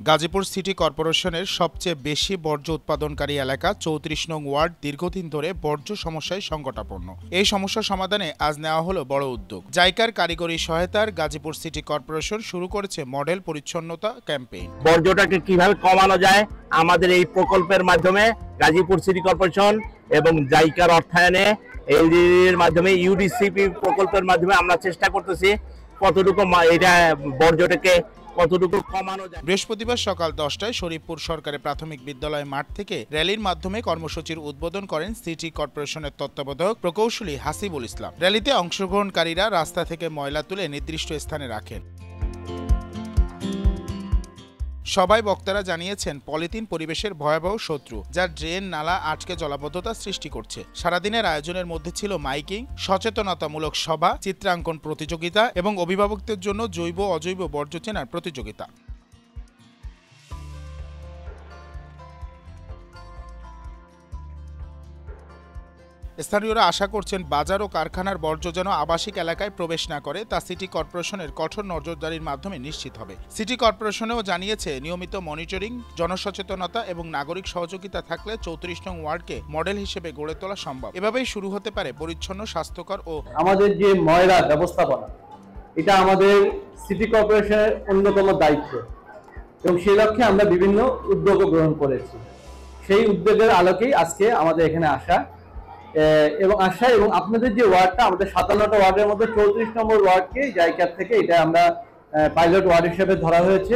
Gazipur city কর্পোরেশনের সবচেয়ে বেশি বর্জ্য উৎপাদনকারী এলাকা ৩৪ নং ওয়ার্ড দীর্ঘদিন ধরে বর্জ্য সমস্যায় সংকটাপন্ন। এই সমস্যা সমাধানে আজ নেওয়া হলো বড় উদ্যোগ। জাইকার কারিগরি সহায়তার গাজীপুর সিটি কর্পোরেশন শুরু করেছে মডেল পরিচ্ছন্নতা ক্যাম্পেইন। বর্জ্যটাকে কিভাবে কমানো যায় আমাদের এই প্রকল্পের মাধ্যমে গাজীপুর সিটি কর্পোরেশন এবং জাইকার অর্থায়নে এর মাধ্যমে ইউডিসিপি প্রকল্পের মাধ্যমে আমরা চেষ্টা করতেছি কতটুকু এটা বর্জ্যটাকে কতটুকু কমানো যায়। বৃহস্পতিবার সকাল 10টায় শরীফপুর সরকারি প্রাথমিক বিদ্যালয় মাঠ থেকে র্যালির মাধ্যমে কর্মসূচির উদ্বোধন করেন সিটি কর্পোরেশনের তত্ত্বাবধায়ক প্রকৌশলী হাসিবুল ইসলাম। র্যালিতে অংশগ্রহণকারীরা রাস্তা থেকে ময়লা তুলে নির্দিষ্ট স্থানে রাখেন। সবাই বক্তারা জানিয়েছেন পলিথিন পরিবেশের ভয়াবহ শত্রু, যা ড্রেন নালা আটকে জলাবদ্ধতা সৃষ্টি করছে। সারাদিনের আয়োজনের মধ্যে ছিল মাইকিং, সচেতনতামূলক সভা, চিত্রাঙ্কন প্রতিযোগিতা এবং অভিভাবকদের জন্য জৈব অজৈব বর্জ্য চেনার প্রতিযোগিতা। স্থানীয়রা আশা করছেন বাজার ও কারখানার বর্জ্য যেন আবাসিক এলাকায় প্রবেশ না করে, তা সিটি কর্পোরেশনের কঠোর নজরদারির মাধ্যমে নিশ্চিত হবে। সিটি কর্পোরেশনেও জানিয়েছে নিয়মিত মনিটরিং, জনসচেতনতা এবং নাগরিক সহযোগিতা থাকলে ৩৪ নং ওয়ার্ডকে মডেল হিসেবে গড়ে তোলা সম্ভব। এভাবেই শুরু হতে পারে পরিচ্ছন্ন, স্বাস্থ্যকর ও আমাদের যে ময়লা ব্যবস্থাপনা, এটা আমাদের সিটি কর্পোরেশনের অন্যতম দায়িত্ব এবং সেই লক্ষ্যে আমরা বিভিন্ন উদ্যোগ গ্রহণ করেছি। সেই উদ্যোগের আলোকেই আজকে আমাদের এখানে আসা এবং আপনাদের যে ওয়ার্ডটা, আমাদের ৫৭টা ওয়ার্ডের মধ্যে ৩৪ নম্বর ওয়ার্ডকে জায়গার থেকে এটা আমরা পাইলট ওয়ার্ড হিসেবে ধরা হয়েছে।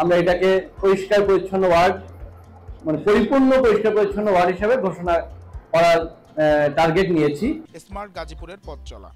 আমরা এটাকে পরিষ্কার পরিচ্ছন্ন ওয়ার্ড, মানে পরিপূর্ণ পরিষ্কার পরিচ্ছন্ন ওয়ার্ড হিসেবে ঘোষণা করার টার্গেট নিয়েছি। স্মার্ট গাজীপুরের পথ চলা।